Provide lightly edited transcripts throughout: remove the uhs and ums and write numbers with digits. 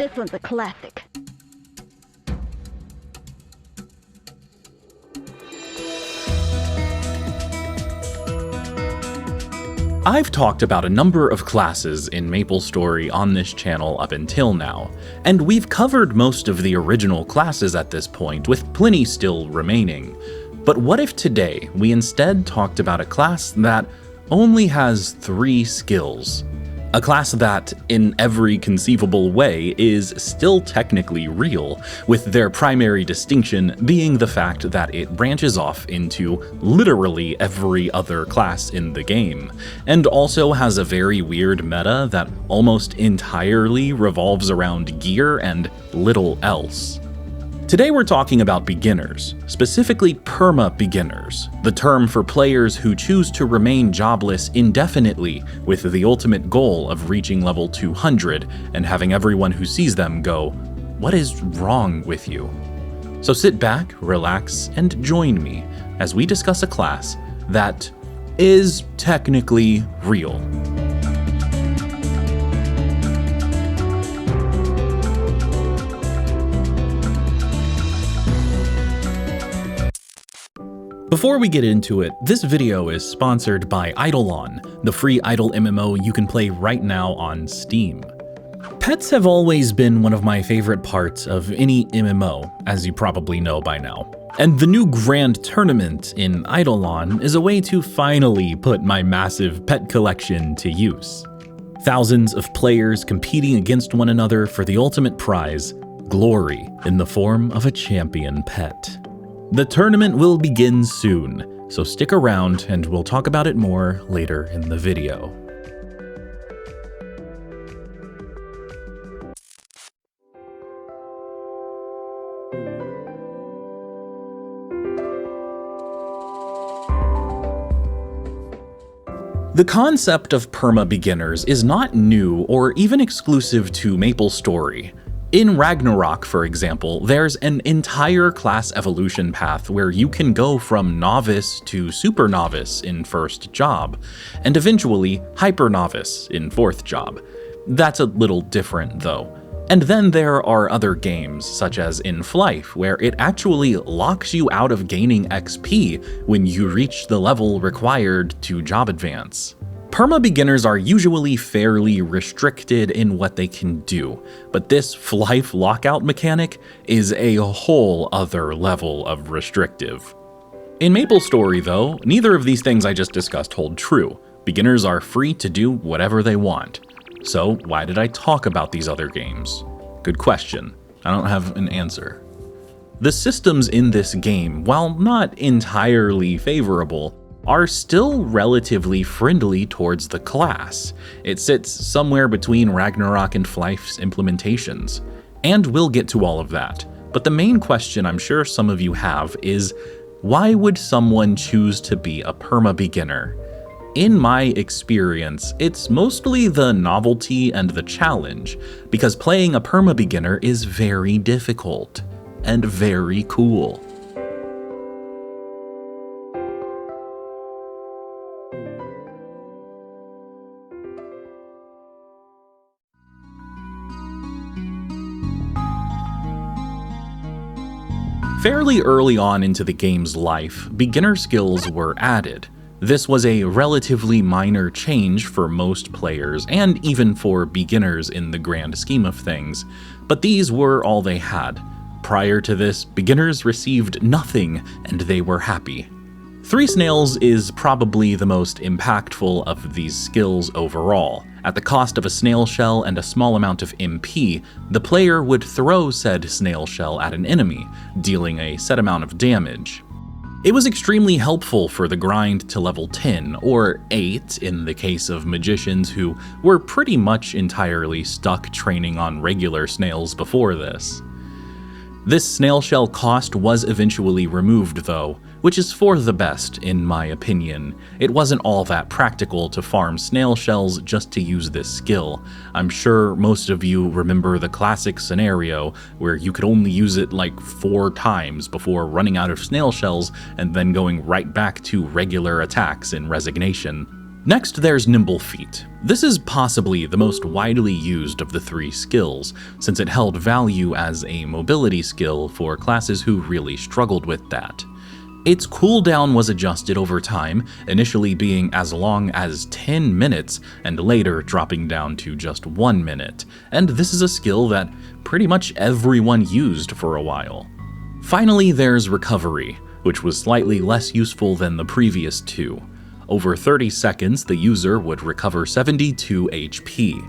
This one's a classic. I've talked about a number of classes in MapleStory on this channel up until now, and we've covered most of the original classes at this point, with plenty still remaining. But what if today we instead talked about a class that only has 3 skills? A class that, in every conceivable way, is still technically real, with their primary distinction being the fact that it branches off into literally every other class in the game, and also has a very weird meta that almost entirely revolves around gear and little else. Today we're talking about beginners, specifically perma-beginners, the term for players who choose to remain jobless indefinitely with the ultimate goal of reaching level 200 and having everyone who sees them go, "What is wrong with you?" So sit back, relax, and join me as we discuss a class that is technically real. Before we get into it, this video is sponsored by Eidolon, the free idle MMO you can play right now on Steam. Pets have always been one of my favorite parts of any MMO, as you probably know by now. And the new Grand Tournament in Eidolon is a way to finally put my massive pet collection to use. Thousands of players competing against one another for the ultimate prize, glory in the form of a champion pet. The tournament will begin soon, so stick around and we'll talk about it more later in the video. The concept of perma-beginners is not new or even exclusive to MapleStory. In Ragnarok, for example, there's an entire class evolution path where you can go from novice to super novice in first job, and eventually hyper novice in fourth job. That's a little different though. And then there are other games, such as in Flife, where it actually locks you out of gaining XP when you reach the level required to job advance. Perma-beginners are usually fairly restricted in what they can do, but this Flife lockout mechanic is a whole other level of restrictive. In MapleStory though, neither of these things I just discussed hold true. Beginners are free to do whatever they want. So why did I talk about these other games? Good question. I don't have an answer. The systems in this game, while not entirely favorable, are still relatively friendly towards the class. It sits somewhere between Ragnarok and Flife's implementations. And we'll get to all of that. But the main question I'm sure some of you have is, why would someone choose to be a perma-beginner? In my experience, it's mostly the novelty and the challenge, because playing a perma-beginner is very difficult and very cool. Fairly early on into the game's life, beginner skills were added. This was a relatively minor change for most players, and even for beginners in the grand scheme of things, but these were all they had. Prior to this, beginners received nothing, and they were happy. 3 snails is probably the most impactful of these skills overall. At the cost of a snail shell and a small amount of MP, the player would throw said snail shell at an enemy, dealing a set amount of damage. It was extremely helpful for the grind to level 10, or 8 in the case of magicians who were pretty much entirely stuck training on regular snails before this. This snail shell cost was eventually removed though, which is for the best in my opinion. It wasn't all that practical to farm snail shells just to use this skill. I'm sure most of you remember the classic scenario where you could only use it like 4 times before running out of snail shells and then going right back to regular attacks in resignation. Next, there's Nimble Feet. This is possibly the most widely used of the three skills, since it held value as a mobility skill for classes who really struggled with that. Its cooldown was adjusted over time, initially being as long as 10 minutes and later dropping down to just 1 minute, and this is a skill that pretty much everyone used for a while. Finally, there's Recovery, which was slightly less useful than the previous two. Over 30 seconds, the user would recover 72 HP.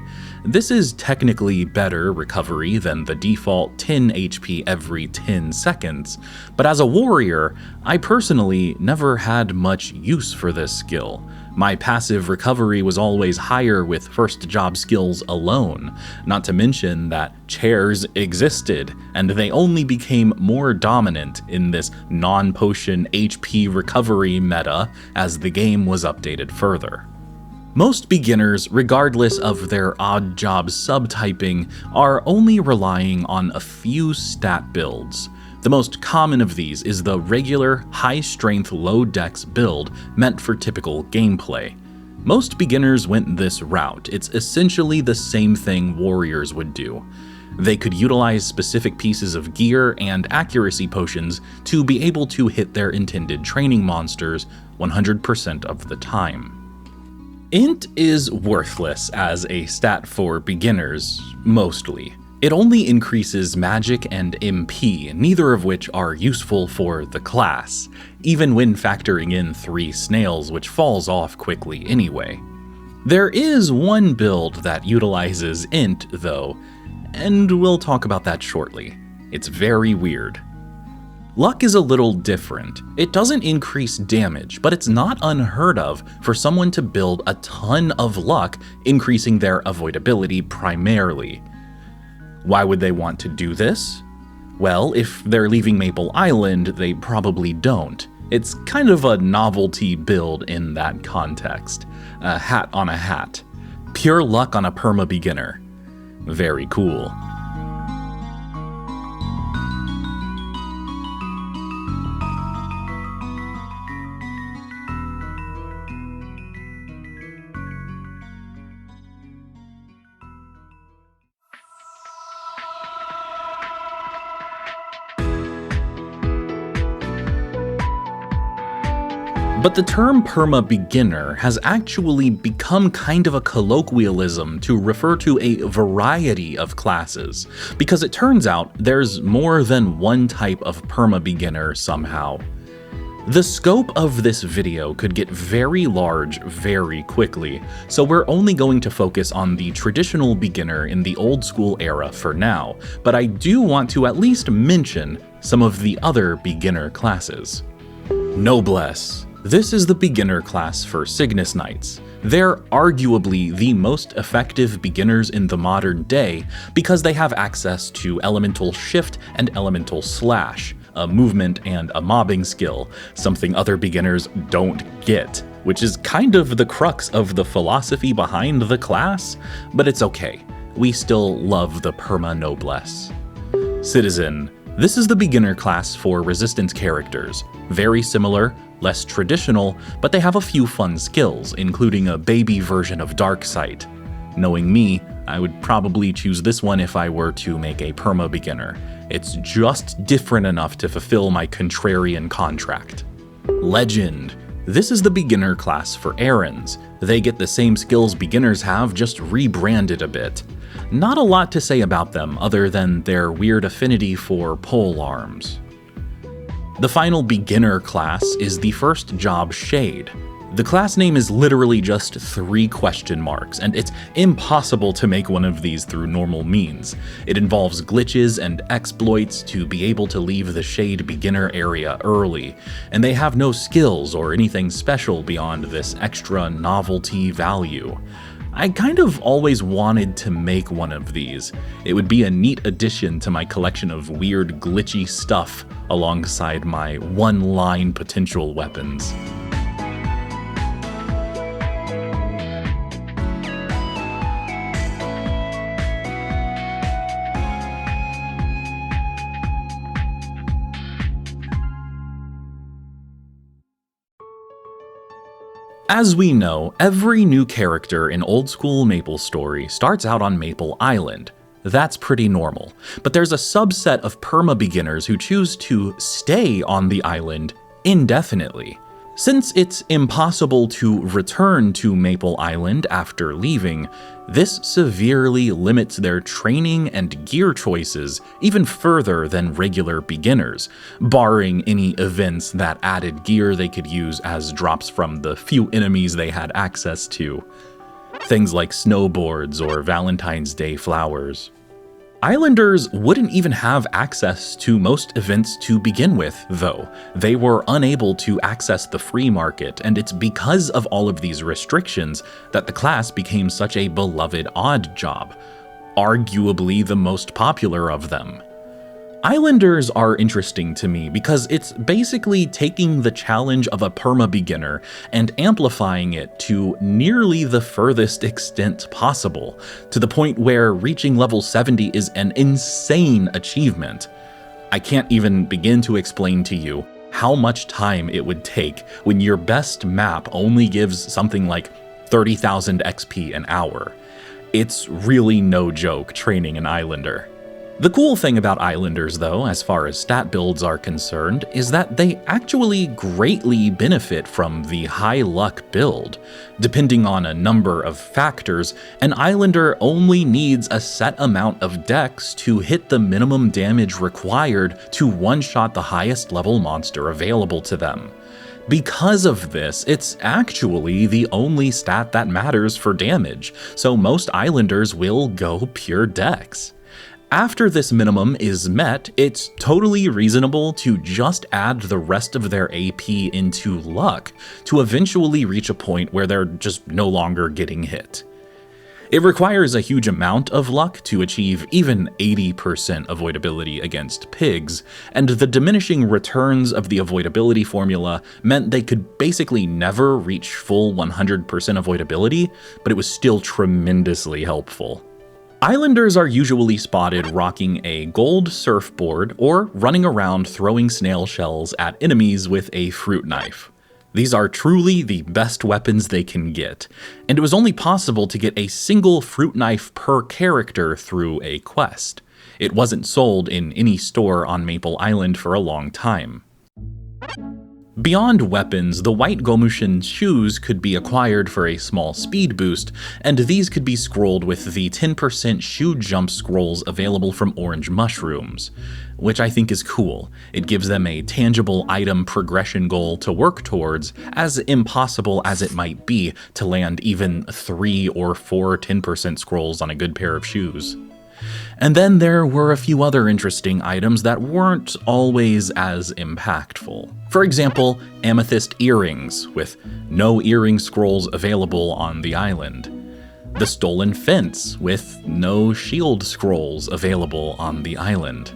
This is technically better recovery than the default 10 HP every 10 seconds, but as a warrior, I personally never had much use for this skill. My passive recovery was always higher with first job skills alone, not to mention that chairs existed, and they only became more dominant in this non-potion HP recovery meta as the game was updated further. Most beginners, regardless of their odd job subtyping, are only relying on a few stat builds. The most common of these is the regular, high-strength, low-dex build meant for typical gameplay. Most beginners went this route. It's essentially the same thing warriors would do. They could utilize specific pieces of gear and accuracy potions to be able to hit their intended training monsters 100% of the time. Int is worthless as a stat for beginners, mostly. It only increases magic and MP, neither of which are useful for the class, even when factoring in 3 snails, which falls off quickly anyway. There is one build that utilizes Int, though, and we'll talk about that shortly. It's very weird. Luck is a little different. It doesn't increase damage, but it's not unheard of for someone to build a ton of luck, increasing their avoidability primarily. Why would they want to do this? Well, if they're leaving Maple Island, they probably don't. It's kind of a novelty build in that context. A hat on a hat. Pure luck on a perma-beginner. Very cool. But the term perma-beginner has actually become kind of a colloquialism to refer to a variety of classes, because it turns out there's more than one type of perma-beginner somehow. The scope of this video could get very large very quickly, so we're only going to focus on the traditional beginner in the old school era for now, but I do want to at least mention some of the other beginner classes. Noblesse. This is the beginner class for Cygnus Knights. They're arguably the most effective beginners in the modern day because they have access to Elemental Shift and Elemental Slash, a movement and a mobbing skill, something other beginners don't get, which is kind of the crux of the philosophy behind the class, but it's okay. We still love the Perma Noblesse. Citizen. This is the beginner class for resistance characters. Very similar, less traditional, but they have a few fun skills, including a baby version of Darksight. Knowing me, I would probably choose this one if I were to make a perma-beginner. It's just different enough to fulfill my contrarian contract. Legend. This is the beginner class for errands. They get the same skills beginners have, just rebranded a bit. Not a lot to say about them other than their weird affinity for pole arms. The final beginner class is the first job Shade. The class name is literally just 3 question marks, and it's impossible to make one of these through normal means. It involves glitches and exploits to be able to leave the Shade beginner area early, and they have no skills or anything special beyond this extra novelty value. I kind of always wanted to make one of these. It would be a neat addition to my collection of weird glitchy stuff alongside my one-line potential weapons. As we know, every new character in old school MapleStory starts out on Maple Island. That's pretty normal, but there's a subset of perma-beginners who choose to stay on the island indefinitely. Since it's impossible to return to Maple Island after leaving, this severely limits their training and gear choices even further than regular beginners, barring any events that added gear they could use as drops from the few enemies they had access to. Things like snowboards or Valentine's Day flowers. Islanders wouldn't even have access to most events to begin with, though. They were unable to access the free market, and it's because of all of these restrictions that the class became such a beloved odd job, arguably the most popular of them. Islanders are interesting to me because it's basically taking the challenge of a perma-beginner and amplifying it to nearly the furthest extent possible, to the point where reaching level 70 is an insane achievement. I can't even begin to explain to you how much time it would take when your best map only gives something like 30,000 XP an hour. It's really no joke training an Islander. The cool thing about Islanders, though, as far as stat builds are concerned, is that they actually greatly benefit from the high luck build. Depending on a number of factors, an Islander only needs a set amount of dex to hit the minimum damage required to one-shot the highest level monster available to them. Because of this, it's actually the only stat that matters for damage, so most Islanders will go pure dex. After this minimum is met, it's totally reasonable to just add the rest of their AP into luck to eventually reach a point where they're just no longer getting hit. It requires a huge amount of luck to achieve even 80% avoidability against pigs, and the diminishing returns of the avoidability formula meant they could basically never reach full 100% avoidability, but it was still tremendously helpful. Islanders are usually spotted rocking a gold surfboard or running around throwing snail shells at enemies with a fruit knife. These are truly the best weapons they can get, and it was only possible to get a single fruit knife per character through a quest. It wasn't sold in any store on Maple Island for a long time. Beyond weapons, the white Gomushin shoes could be acquired for a small speed boost, and these could be scrolled with the 10% shoe jump scrolls available from orange mushrooms, which I think is cool. It gives them a tangible item progression goal to work towards, as impossible as it might be to land even 3 or 4 10% scrolls on a good pair of shoes. And then there were a few other interesting items that weren't always as impactful. For example, amethyst earrings, with no earring scrolls available on the island. The stolen fence, with no shield scrolls available on the island.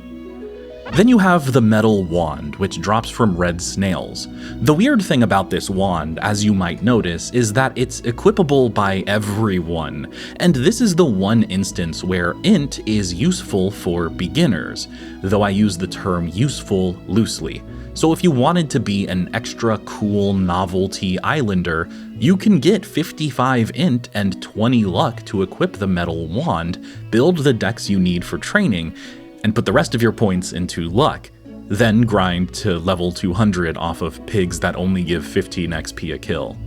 Then you have the metal wand, which drops from red snails. The weird thing about this wand, as you might notice, is that it's equipable by everyone, and this is the one instance where int is useful for beginners, though I use the term useful loosely. So if you wanted to be an extra cool novelty Islander, you can get 55 int and 20 luck to equip the metal wand, build the dex you need for training, and put the rest of your points into luck, then grind to level 200 off of pigs that only give 15 XP a kill.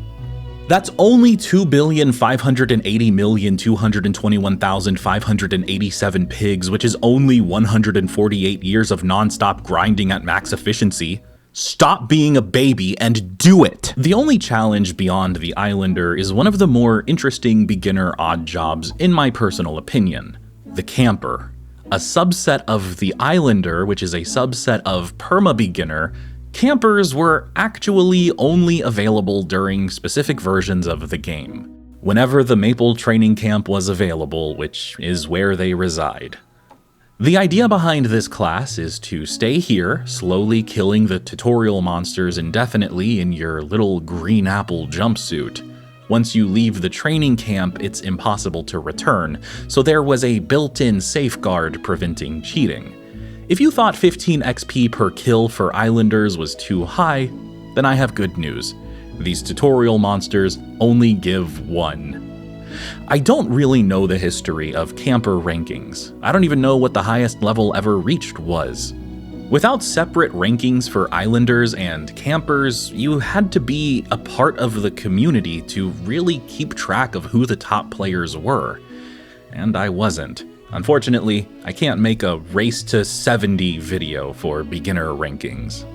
That's only 2,580,221,587 pigs, which is only 148 years of non-stop grinding at max efficiency. Stop being a baby and do it! The only challenge beyond the Islander is one of the more interesting beginner odd jobs in my personal opinion, the camper. A subset of the Islander, which is a subset of perma-beginner, campers were actually only available during specific versions of the game, whenever the Maple training camp was available, which is where they reside. The idea behind this class is to stay here, slowly killing the tutorial monsters indefinitely in your little green apple jumpsuit. Once you leave the training camp, it's impossible to return, so there was a built-in safeguard preventing cheating. If you thought 15 XP per kill for Islanders was too high, then I have good news. These tutorial monsters only give 1. I don't really know the history of camper rankings. I don't even know what the highest level ever reached was. Without separate rankings for islanders and campers, you had to be a part of the community to really keep track of who the top players were. And I wasn't. Unfortunately, I can't make a race to 70 video for beginner rankings.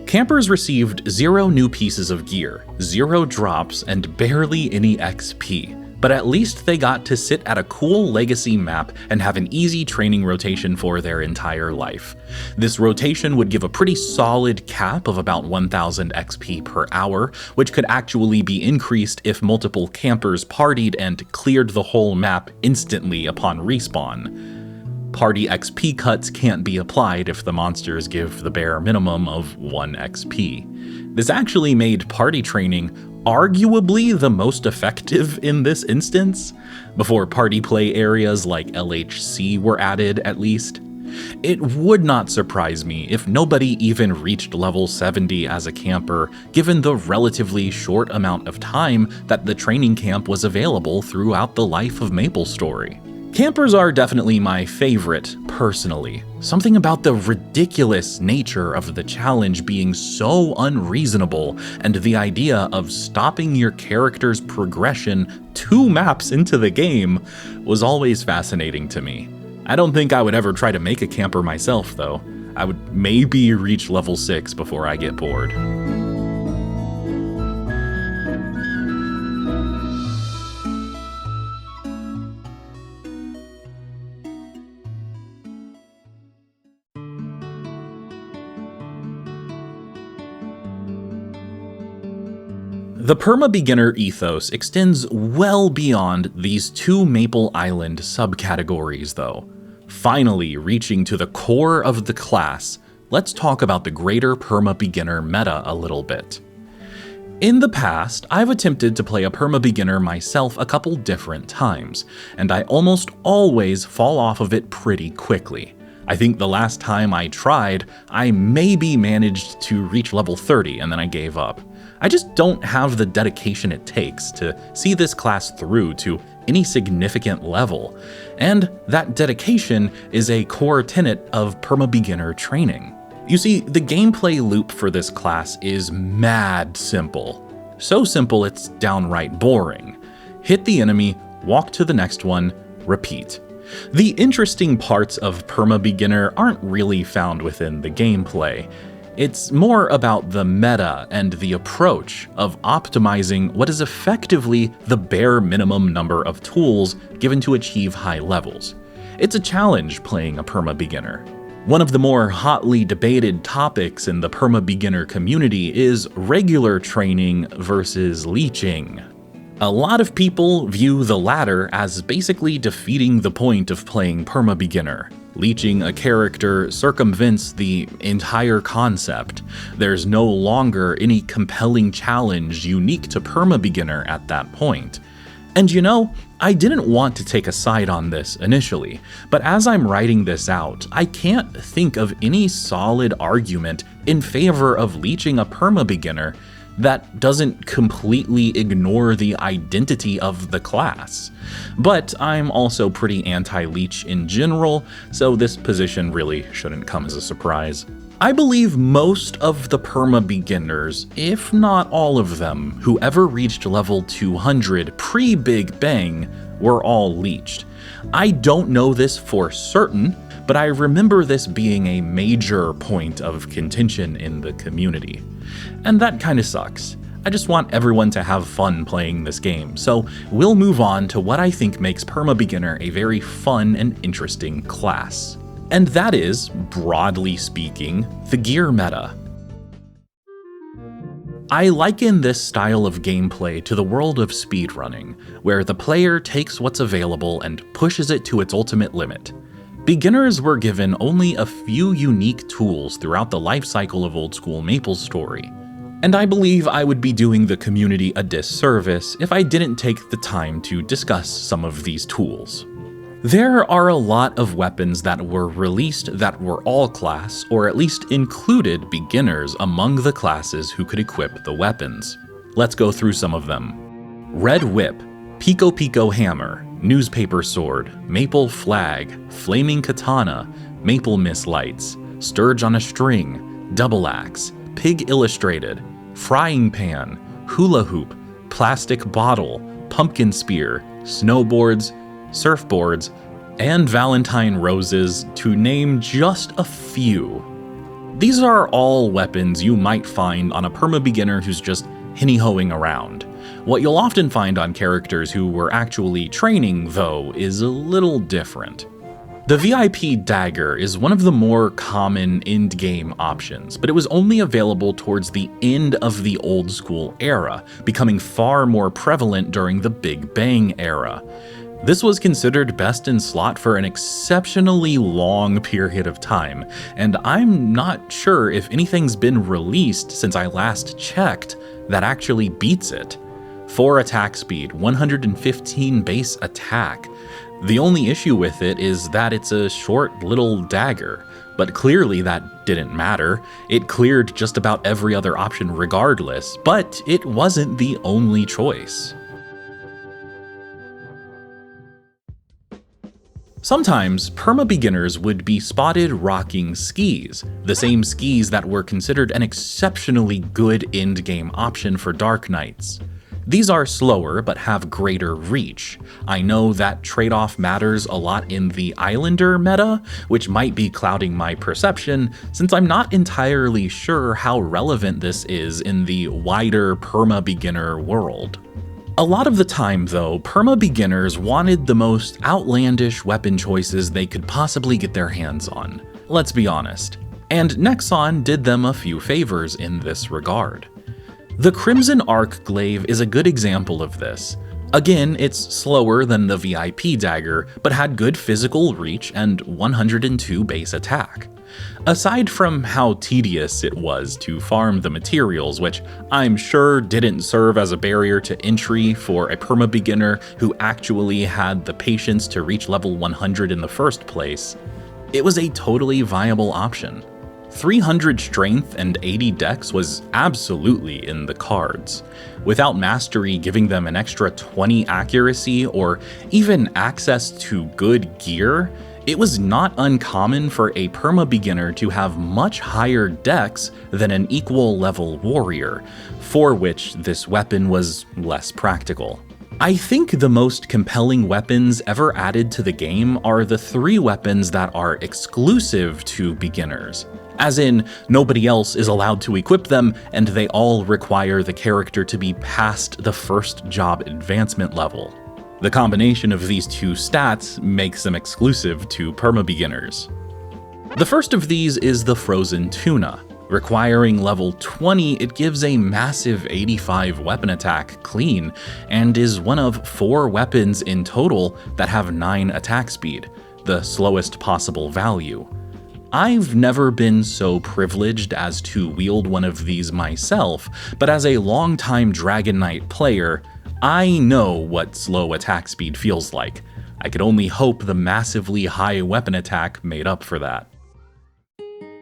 Campers received 0 new pieces of gear, 0 drops, and barely any XP. But at least they got to sit at a cool legacy map and have an easy training rotation for their entire life. This rotation would give a pretty solid cap of about 1000 XP per hour, which could actually be increased if multiple campers partied and cleared the whole map instantly upon respawn. Party XP cuts can't be applied if the monsters give the bare minimum of 1 XP. This actually made party training arguably the most effective in this instance, before party play areas like LHC were added at least. It would not surprise me if nobody even reached level 70 as a camper, given the relatively short amount of time that the training camp was available throughout the life of MapleStory. Campers are definitely my favorite, personally. Something about the ridiculous nature of the challenge being so unreasonable, and the idea of stopping your character's progression 2 maps into the game was always fascinating to me. I don't think I would ever try to make a camper myself, though. I would maybe reach level 6 before I get bored. The Permabeginner ethos extends well beyond these 2 Maple Island subcategories, though. Finally reaching to the core of the class, let's talk about the greater Permabeginner meta a little bit. In the past, I've attempted to play a Permabeginner myself a couple different times, and I almost always fall off of it pretty quickly. I think the last time I tried, I maybe managed to reach level 30 and then I gave up. I just don't have the dedication it takes to see this class through to any significant level, and that dedication is a core tenet of Permabeginner training. You see, the gameplay loop for this class is mad simple. So simple it's downright boring. Hit the enemy, walk to the next one, repeat. The interesting parts of Permabeginner aren't really found within the gameplay. It's more about the meta and the approach of optimizing what is effectively the bare minimum number of tools given to achieve high levels. It's a challenge playing a Permabeginner. One of the more hotly debated topics in the Permabeginner community is regular training versus leeching. A lot of people view the latter as basically defeating the point of playing Permabeginner. Leeching a character circumvents the entire concept. There's no longer any compelling challenge unique to Permabeginner at that point. And you know, I didn't want to take a side on this initially, but as I'm writing this out, I can't think of any solid argument in favor of leeching a Permabeginner that doesn't completely ignore the identity of the class. But I'm also pretty anti-leech in general, so this position really shouldn't come as a surprise. I believe most of the Permabeginners, if not all of them, who ever reached level 200 pre-Big Bang were all leeched. I don't know this for certain, but I remember this being a major point of contention in the community. And that kinda sucks. I just want everyone to have fun playing this game, so we'll move on to what I think makes Permabeginner a very fun and interesting class. And that is, broadly speaking, the gear meta. I liken this style of gameplay to the world of speedrunning, where the player takes what's available and pushes it to its ultimate limit. Beginners were given only a few unique tools throughout the life cycle of old-school MapleStory, and I believe I would be doing the community a disservice if I didn't take the time to discuss some of these tools. There are a lot of weapons that were released that were all-class, or at least included beginners among the classes who could equip the weapons. Let's go through some of them. Red Whip, Pico Pico Hammer, Newspaper Sword, Maple Flag, Flaming Katana, Maple Miss Lights, Sturge on a String, Double Axe, Pig Illustrated, Frying Pan, Hula Hoop, Plastic Bottle, Pumpkin Spear, Snowboards, Surfboards, and Valentine Roses, to name just a few. These are all weapons you might find on a perma-beginner who's just hinny-hoing around. What you'll often find on characters who were actually training, though, is a little different. The VIP dagger is one of the more common end-game options, but it was only available towards the end of the old school era, becoming far more prevalent during the Big Bang era. This was considered best in slot for an exceptionally long period of time, and I'm not sure if anything's been released since I last checked that actually beats it. 4 attack speed, 115 base attack. The only issue with it is that it's a short little dagger, but clearly that didn't matter. It cleared just about every other option regardless, but it wasn't the only choice. Sometimes, perma-beginners would be spotted rocking skis, the same skis that were considered an exceptionally good endgame option for Dark Knights. These are slower but have greater reach. I know that trade-off matters a lot in the Islander meta, which might be clouding my perception since I'm not entirely sure how relevant this is in the wider perma-beginner world. A lot of the time, though, perma-beginners wanted the most outlandish weapon choices they could possibly get their hands on. Let's be honest. And Nexon did them a few favors in this regard. The Crimson Arc Glaive is a good example of this. Again, it's slower than the VIP dagger, but had good physical reach and 102 base attack. Aside from how tedious it was to farm the materials, which I'm sure didn't serve as a barrier to entry for a perma-beginner who actually had the patience to reach level 100 in the first place, it was a totally viable option. 300 strength and 80 dex was absolutely in the cards. Without mastery giving them an extra 20 accuracy or even access to good gear, it was not uncommon for a perma-beginner to have much higher dex than an equal level warrior, for which this weapon was less practical. I think the most compelling weapons ever added to the game are the 3 weapons that are exclusive to beginners. As in, nobody else is allowed to equip them, and they all require the character to be past the first job advancement level. The combination of these 2 stats makes them exclusive to perma-beginners. The first of these is the Frozen Tuna. Requiring level 20, it gives a massive 85 weapon attack clean, and is one of 4 weapons in total that have 9 attack speed, the slowest possible value. I've never been so privileged as to wield one of these myself, but as a longtime Dragon Knight player, I know what slow attack speed feels like. I could only hope the massively high weapon attack made up for that.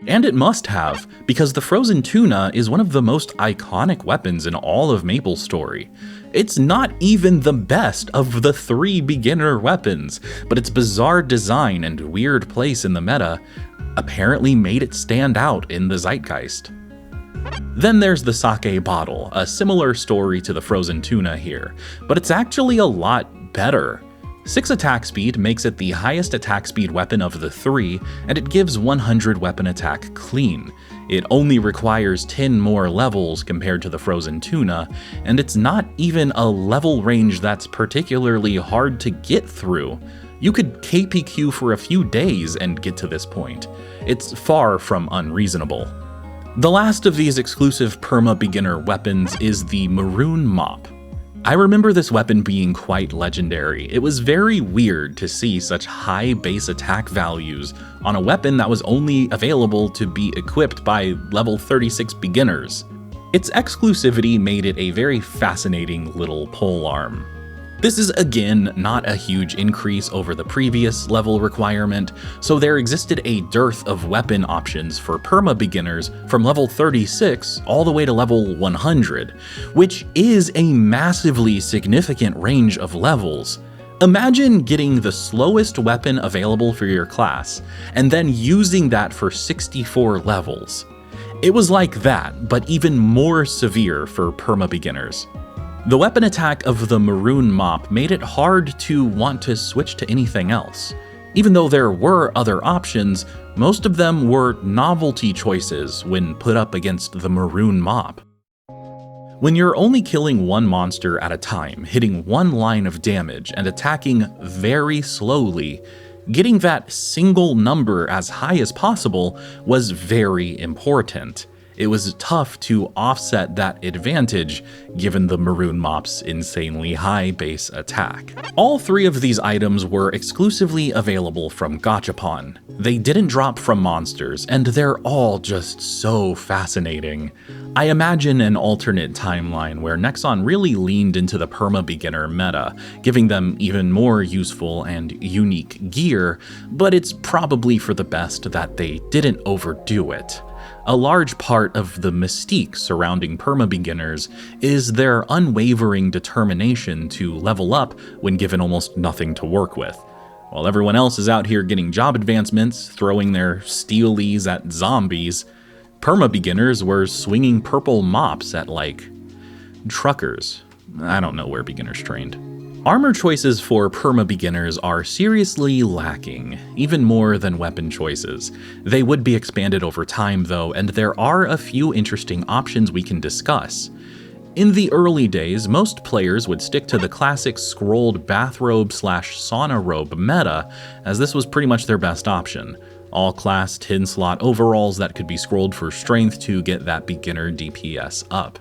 And it must have, because the Frozen Tuna is one of the most iconic weapons in all of MapleStory. It's not even the best of the 3 beginner weapons, but its bizarre design and weird place in the meta apparently made it stand out in the zeitgeist. Then there's the Sake Bottle, a similar story to the Frozen Tuna here, but it's actually a lot better. 6 attack speed makes it the highest attack speed weapon of the 3, and it gives 100 weapon attack clean. It only requires 10 more levels compared to the Frozen Tuna, and it's not even a level range that's particularly hard to get through. You could KPQ for a few days and get to this point. It's far from unreasonable. The last of these exclusive perma-beginner weapons is the Maroon Mop. I remember this weapon being quite legendary. It was very weird to see such high base attack values on a weapon that was only available to be equipped by level 36 beginners. Its exclusivity made it a very fascinating little polearm. This is again not a huge increase over the previous level requirement, so there existed a dearth of weapon options for perma-beginners from level 36 all the way to level 100, which is a massively significant range of levels. Imagine getting the slowest weapon available for your class, and then using that for 64 levels. It was like that, but even more severe for perma-beginners. The weapon attack of the maroon mop made it hard to want to switch to anything else. Even though there were other options, most of them were novelty choices when put up against the maroon mop. When you're only killing one monster at a time, hitting one line of damage, and attacking very slowly, getting that single number as high as possible was very important. It was tough to offset that advantage given the maroon mop's insanely high base attack. All three of these items were exclusively available from Gachapon. They didn't drop from monsters, and they're all just so fascinating. I imagine an alternate timeline where Nexon really leaned into the perma-beginner meta, giving them even more useful and unique gear, but it's probably for the best that they didn't overdo it. A large part of the mystique surrounding perma-beginners is their unwavering determination to level up when given almost nothing to work with. While everyone else is out here getting job advancements, throwing their steelies at zombies, perma-beginners were swinging purple mops at, like, truckers. I don't know where beginners trained. Armor choices for perma-beginners are seriously lacking, even more than weapon choices. They would be expanded over time though, and there are a few interesting options we can discuss. In the early days, most players would stick to the classic scrolled bathrobe/sauna robe meta, as this was pretty much their best option. All-class 10-slot overalls that could be scrolled for strength to get that beginner DPS up.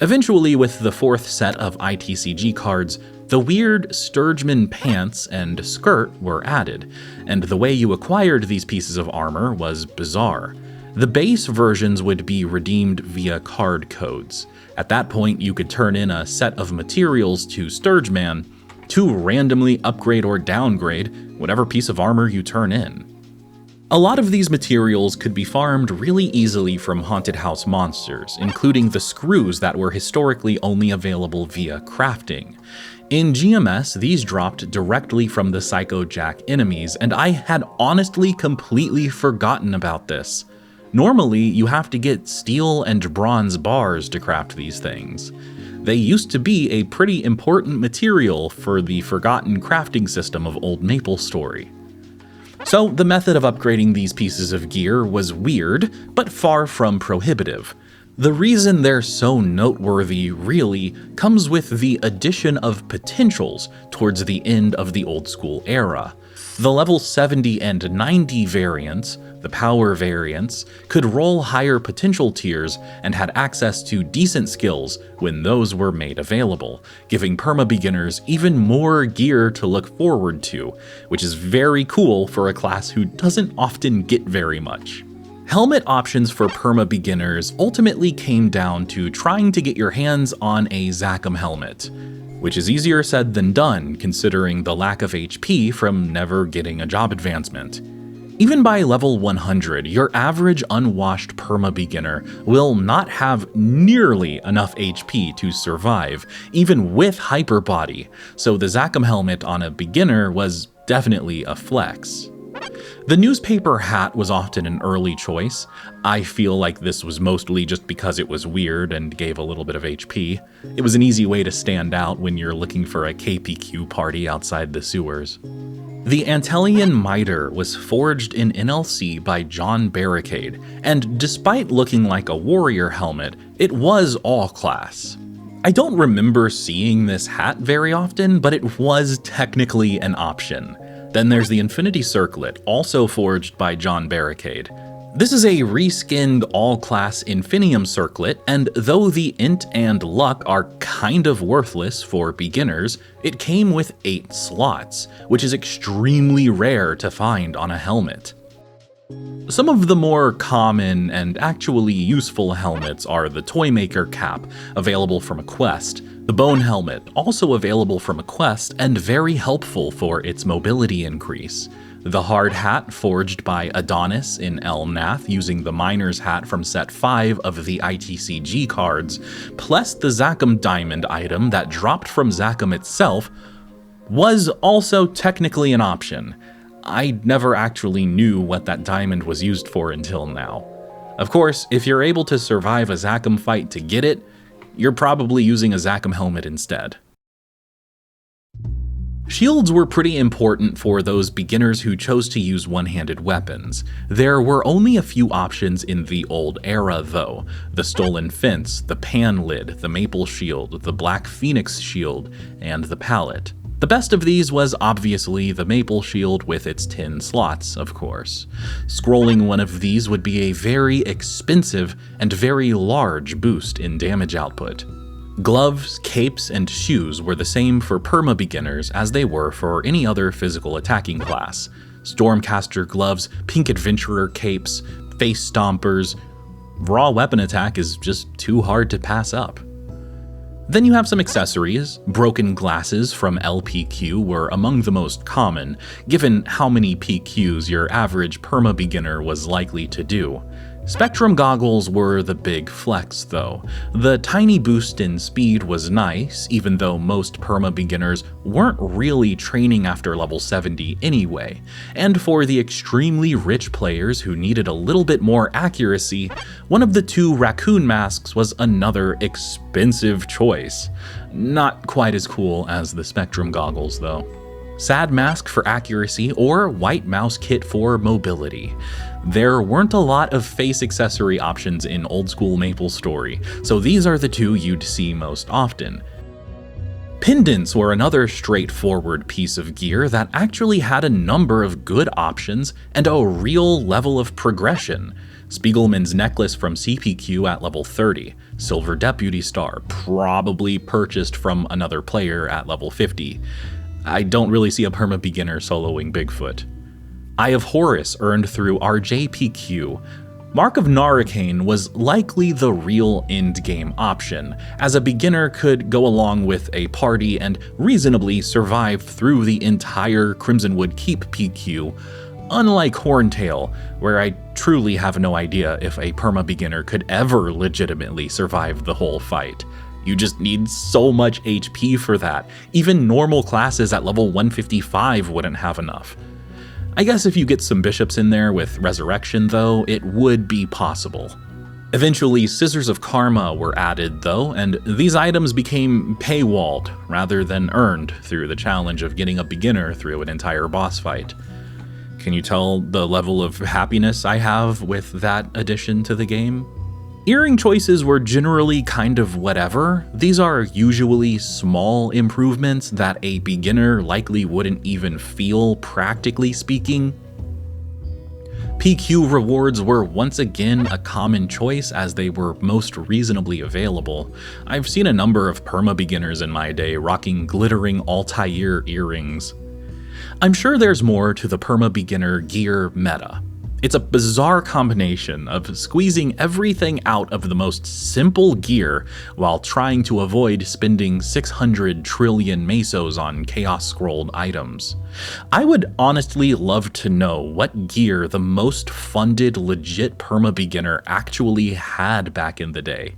Eventually, with the fourth set of ITCG cards, the weird Sturgeman pants and skirt were added, and the way you acquired these pieces of armor was bizarre. The base versions would be redeemed via card codes. At that point, you could turn in a set of materials to Sturgeman to randomly upgrade or downgrade whatever piece of armor you turn in. A lot of these materials could be farmed really easily from haunted house monsters, including the screws that were historically only available via crafting. In GMS, these dropped directly from the Psycho Jack enemies, and I had honestly completely forgotten about this. Normally, you have to get steel and bronze bars to craft these things. They used to be a pretty important material for the forgotten crafting system of old MapleStory. So the method of upgrading these pieces of gear was weird, but far from prohibitive. The reason they're so noteworthy, really, comes with the addition of potentials towards the end of the old school era. The level 70 and 90 variants, the power variants, could roll higher potential tiers and had access to decent skills when those were made available, giving perma-beginners even more gear to look forward to, which is very cool for a class who doesn't often get very much. Helmet options for perma-beginners ultimately came down to trying to get your hands on a Zachem helmet, which is easier said than done considering the lack of HP from never getting a job advancement. Even by level 100, your average unwashed perma-beginner will not have nearly enough HP to survive, even with hyper body, so the Zachem helmet on a beginner was definitely a flex. The newspaper hat was often an early choice. I feel like this was mostly just because it was weird and gave a little bit of HP. It was an easy way to stand out when you're looking for a KPQ party outside the sewers. The Antelian Mitre was forged in NLC by John Barricade, and despite looking like a warrior helmet, it was all class. I don't remember seeing this hat very often, but it was technically an option. Then there's the Infinity Circlet, also forged by John Barricade. This is a reskinned all-class Infinium Circlet, and though the Int and Luck are kind of worthless for beginners, it came with 8 slots, which is extremely rare to find on a helmet. Some of the more common and actually useful helmets are the Toymaker cap, available from a quest, the Bone helmet, also available from a quest and very helpful for its mobility increase, the Hard hat forged by Adonis in Elnath using the Miner's hat from set 5 of the ITCG cards, plus the Zachem Diamond item that dropped from Zachem itself, was also technically an option. I never actually knew what that diamond was used for until now. Of course, if you're able to survive a Zachem fight to get it, you're probably using a Zachem helmet instead. Shields were pretty important for those beginners who chose to use one-handed weapons. There were only a few options in the old era though. The Stolen Fence, the Pan Lid, the Maple Shield, the Black Phoenix Shield, and the Pallet. The best of these was obviously the Maple Shield with its 10 slots, of course. Scrolling one of these would be a very expensive and very large boost in damage output. Gloves, capes, and shoes were the same for Permabeginners as they were for any other physical attacking class. Stormcaster gloves, Pink Adventurer capes, face stompers. Raw weapon attack is just too hard to pass up. Then you have some accessories. Broken glasses from LPQ were among the most common, given how many PQs your average Permabeginner was likely to do. Spectrum goggles were the big flex though. The tiny boost in speed was nice, even though most Permabeginners weren't really training after level 70 anyway. And for the extremely rich players who needed a little bit more accuracy, one of the 2 raccoon masks was another expensive choice. Not quite as cool as the Spectrum goggles though. Sad mask for accuracy or white mouse kit for mobility. There weren't a lot of face accessory options in old school MapleStory, so these are the 2 you'd see most often. Pendants were another straightforward piece of gear that actually had a number of good options and a real level of progression. Spiegelman's necklace from CPQ at level 30, Silver Deputy Star, probably purchased from another player at level 50. I don't really see a Permabeginner soloing Bigfoot. Eye of Horus earned through RJPQ. Mark of Narukane was likely the real endgame option, as a beginner could go along with a party and reasonably survive through the entire Crimsonwood Keep PQ, unlike Horntail, where I truly have no idea if a Permabeginner could ever legitimately survive the whole fight. You just need so much HP for that. Even normal classes at level 155 wouldn't have enough. I guess if you get some bishops in there with Resurrection though, it would be possible. Eventually, Scissors of Karma were added though, and these items became paywalled rather than earned through the challenge of getting a beginner through an entire boss fight. Can you tell the level of happiness I have with that addition to the game? Earring choices were generally kind of whatever. These are usually small improvements that a beginner likely wouldn't even feel, practically speaking. PQ rewards were once again a common choice as they were most reasonably available. I've seen a number of Permabeginners in my day rocking glittering Altair earrings. I'm sure there's more to the Permabeginner gear meta. It's a bizarre combination of squeezing everything out of the most simple gear while trying to avoid spending 600 trillion mesos on chaos-scrolled items. I would honestly love to know what gear the most funded legit Permabeginner actually had back in the day.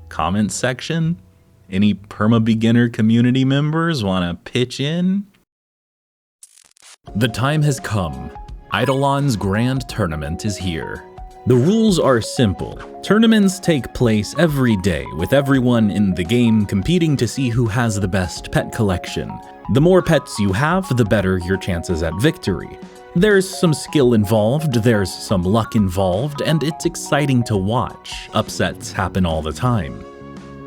Comment section? Any Permabeginner community members want to pitch in? The time has come. Eidolon's Grand Tournament is here. The rules are simple. Tournaments take place every day, with everyone in the game competing to see who has the best pet collection. The more pets you have, the better your chances at victory. There's some skill involved, there's some luck involved, and it's exciting to watch. Upsets happen all the time.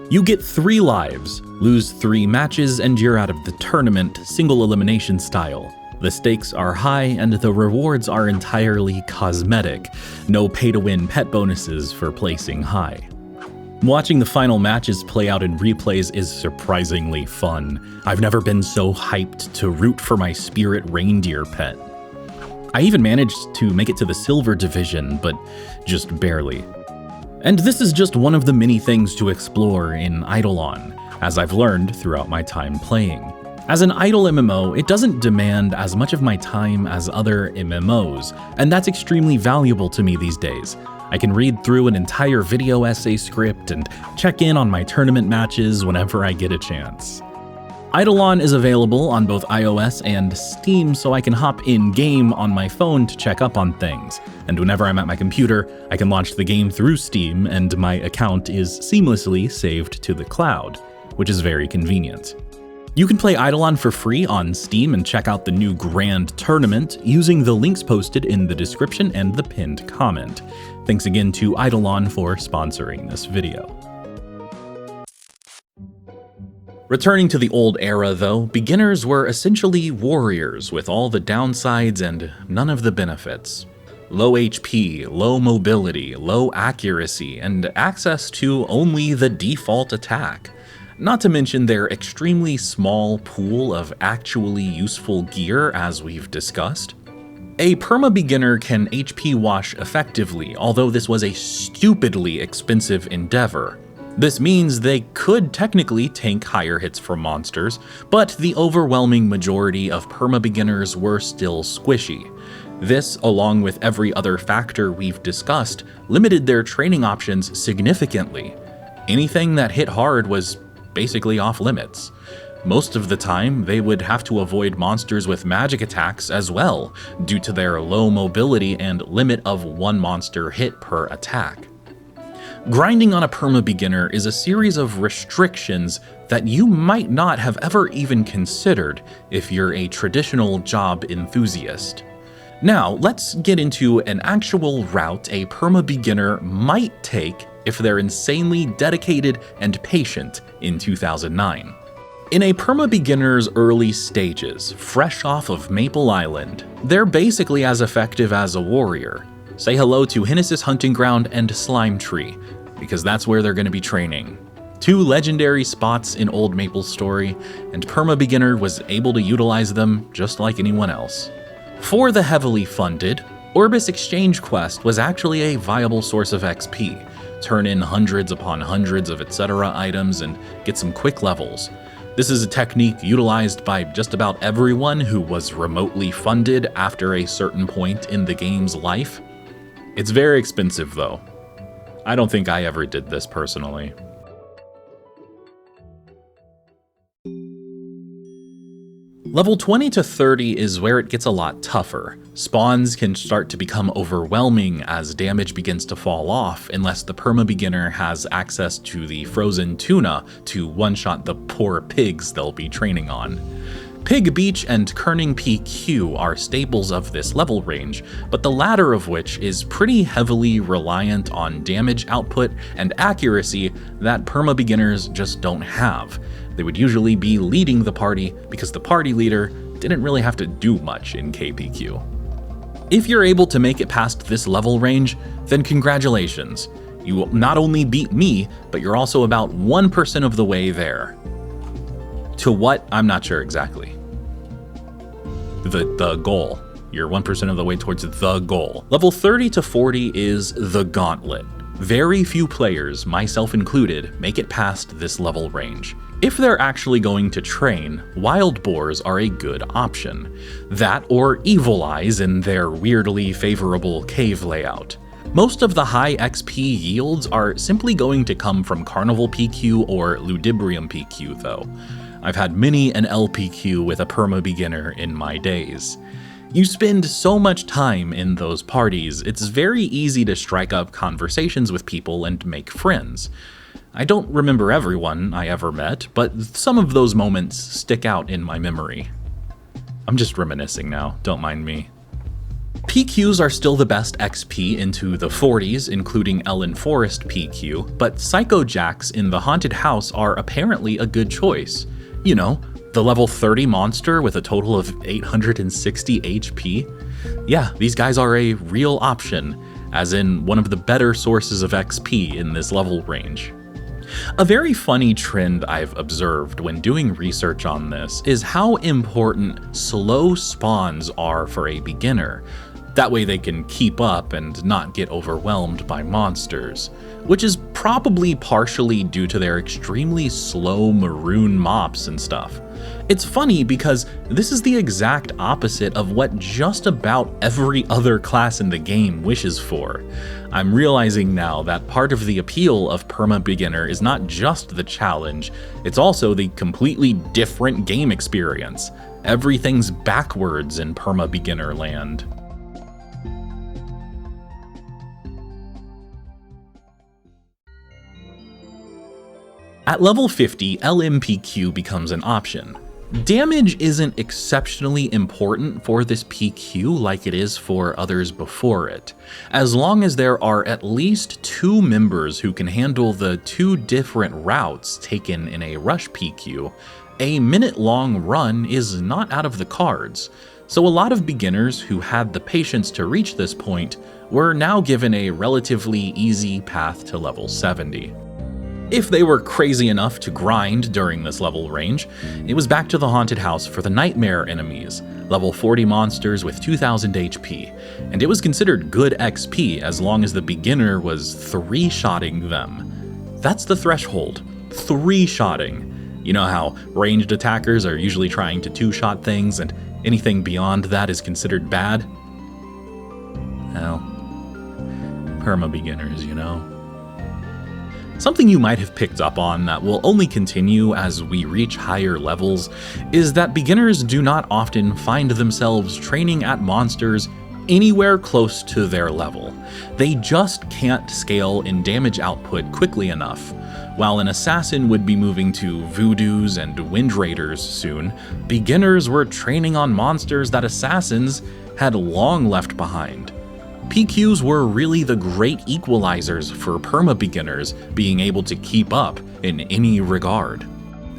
You get 3 lives, lose 3 matches, and you're out of the tournament, single elimination style. The stakes are high and the rewards are entirely cosmetic. No pay-to-win pet bonuses for placing high. Watching the final matches play out in replays is surprisingly fun. I've never been so hyped to root for my spirit reindeer pet. I even managed to make it to the Silver Division, but just barely. And this is just one of the many things to explore in Eidolon, as I've learned throughout my time playing. As an idle MMO, it doesn't demand as much of my time as other MMOs, and that's extremely valuable to me these days. I can read through an entire video essay script and check in on my tournament matches whenever I get a chance. Eidolon is available on both iOS and Steam, so I can hop in-game on my phone to check up on things. And whenever I'm at my computer, I can launch the game through Steam, and my account is seamlessly saved to the cloud, which is very convenient. You can play Eidolon for free on Steam and check out the new Grand Tournament using the links posted in the description and the pinned comment. Thanks again to Eidolon for sponsoring this video. Returning to the old era though, beginners were essentially warriors with all the downsides and none of the benefits. Low HP, low mobility, low accuracy, and access to only the default attack. Not to mention their extremely small pool of actually useful gear, as we've discussed. A perma-beginner can HP wash effectively, although this was a stupidly expensive endeavor. This means they could technically tank higher hits from monsters, but the overwhelming majority of perma-beginners were still squishy. This, along with every other factor we've discussed, limited their training options significantly. Anything that hit hard was basically off limits. Most of the time, they would have to avoid monsters with magic attacks as well, due to their low mobility and limit of one monster hit per attack. Grinding on a perma-beginner is a series of restrictions that you might not have ever even considered if you're a traditional job enthusiast. Now, let's get into an actual route a perma-beginner might take if they're insanely dedicated and patient in 2009. In a perma-beginner's early stages, fresh off of Maple Island, they're basically as effective as a warrior. Say hello to Hinnis' Hunting Ground and Slime Tree, because that's where they're going to be training. Two legendary spots in old MapleStory, and perma-beginner was able to utilize them just like anyone else. For the heavily funded, Orbis Exchange Quest was actually a viable source of XP. Turn in hundreds upon hundreds of etc. items and get some quick levels. This is a technique utilized by just about everyone who was remotely funded after a certain point in the game's life. It's very expensive though. I don't think I ever did this personally. Level 20 to 30 is where it gets a lot tougher. Spawns can start to become overwhelming as damage begins to fall off unless the perma-beginner has access to the frozen tuna to one-shot the poor pigs they'll be training on. Pig Beach and Kerning PQ are staples of this level range, but the latter of which is pretty heavily reliant on damage output and accuracy that perma-beginners just don't have. They would usually be leading the party because the party leader didn't really have to do much in KPQ. If you're able to make it past this level range, then congratulations. You will not only beat me, but you're also about 1% of the way there. To what? I'm not sure exactly. The goal. You're 1% of the way towards the goal. Level 30 to 40 is the gauntlet. Very few players, myself included, make it past this level range. If they're actually going to train, wild boars are a good option. That or evil eyes in their weirdly favorable cave layout. Most of the high XP yields are simply going to come from Carnival PQ or Ludibrium PQ though. I've had many an LPQ with a perma-beginner in my days. You spend so much time in those parties, it's very easy to strike up conversations with people and make friends. I don't remember everyone I ever met, but some of those moments stick out in my memory. I'm just reminiscing now, don't mind me. PQs are still the best XP into the 40s, including Ellen Forest PQ, but Psycho Jacks in the Haunted House are apparently a good choice. You know, the level 30 monster with a total of 860 HP. Yeah, these guys are a real option, as in one of the better sources of XP in this level range. A very funny trend I've observed when doing research on this is how important slow spawns are for a beginner. That way they can keep up and not get overwhelmed by monsters, which is probably partially due to their extremely slow maroon mops and stuff. It's funny because this is the exact opposite of what just about every other class in the game wishes for. I'm realizing now that part of the appeal of Permabeginner is not just the challenge, it's also the completely different game experience. Everything's backwards in Permabeginner land. At level 50, LMPQ becomes an option. Damage isn't exceptionally important for this PQ like it is for others before it. As long as there are at least 2 members who can handle the 2 different routes taken in a rush PQ, a minute-long run is not out of the cards. So a lot of beginners who had the patience to reach this point were now given a relatively easy path to level 70. If they were crazy enough to grind during this level range, it was back to the haunted house for the nightmare enemies, level 40 monsters with 2000 HP, and it was considered good XP as long as the beginner was 3-shotting them. That's the threshold, 3-shotting. You know how ranged attackers are usually trying to 2-shot things and anything beyond that is considered bad? Well, Permabeginners, you know. Something you might have picked up on that will only continue as we reach higher levels is that beginners do not often find themselves training at monsters anywhere close to their level. They just can't scale in damage output quickly enough. While an assassin would be moving to voodoos and wind raiders soon, beginners were training on monsters that assassins had long left behind. PQs were really the great equalizers for perma-beginners being able to keep up in any regard.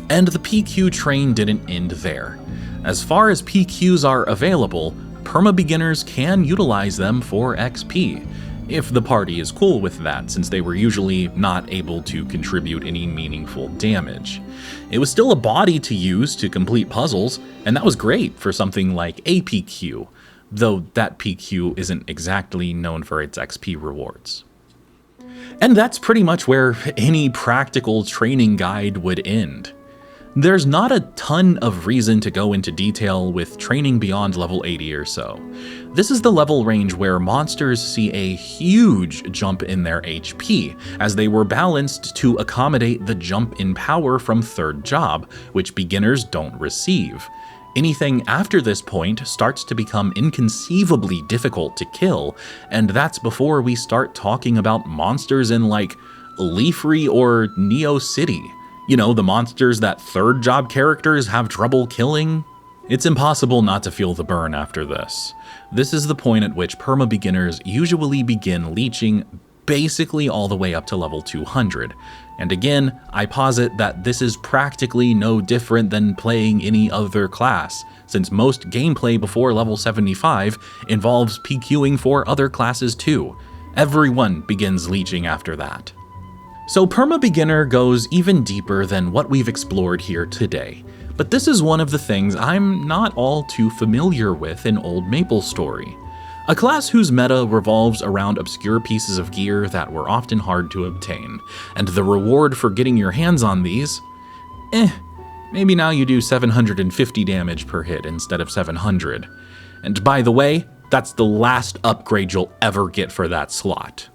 And the PQ train didn't end there. As far as PQs are available, perma-beginners can utilize them for XP, if the party is cool with that, since they were usually not able to contribute any meaningful damage. It was still a body to use to complete puzzles, and that was great for something like a PQ, though that PQ isn't exactly known for its XP rewards. And that's pretty much where any practical training guide would end. There's not a ton of reason to go into detail with training beyond level 80 or so. This is the level range where monsters see a huge jump in their HP, as they were balanced to accommodate the jump in power from third job, which beginners don't receive. Anything after this point starts to become inconceivably difficult to kill, and that's before we start talking about monsters in like Leafry or Neo City. You know, the monsters that third job characters have trouble killing? It's impossible not to feel the burn after this. This is the point at which perma-beginners usually begin leeching basically all the way up to level 200. And again, I posit that this is practically no different than playing any other class, since most gameplay before level 75 involves PQing for other classes too. Everyone begins leeching after that. So Perma-Beginner goes even deeper than what we've explored here today, but this is one of the things I'm not all too familiar with in old MapleStory. A class whose meta revolves around obscure pieces of gear that were often hard to obtain, and the reward for getting your hands on these, maybe now you do 750 damage per hit instead of 700. And by the way, that's the last upgrade you'll ever get for that slot.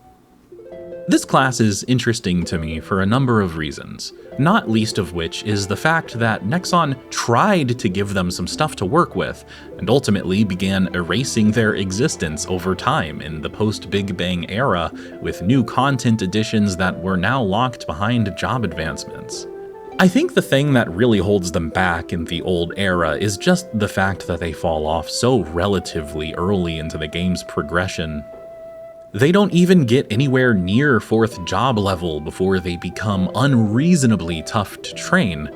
This class is interesting to me for a number of reasons, not least of which is the fact that Nexon tried to give them some stuff to work with, and ultimately began erasing their existence over time in the post-Big Bang era with new content additions that were now locked behind job advancements. I think the thing that really holds them back in the old era is just the fact that they fall off so relatively early into the game's progression. They don't even get anywhere near 4th job level before they become unreasonably tough to train,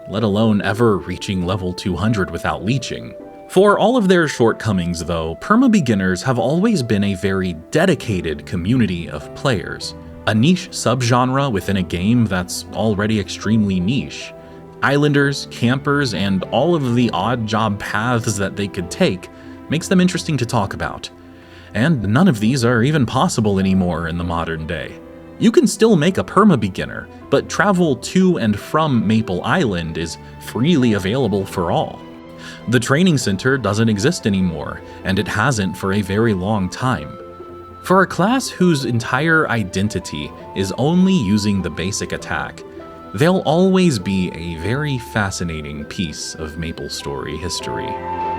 let alone ever reaching level 200 without leeching. For all of their shortcomings though, perma-beginners have always been a very dedicated community of players. A niche subgenre within a game that's already extremely niche. Islanders, campers, and all of the odd job paths that they could take makes them interesting to talk about. And none of these are even possible anymore in the modern day. You can still make a perma-beginner, but travel to and from Maple Island is freely available for all. The training center doesn't exist anymore, and it hasn't for a very long time. For a class whose entire identity is only using the basic attack, they'll always be a very fascinating piece of MapleStory history.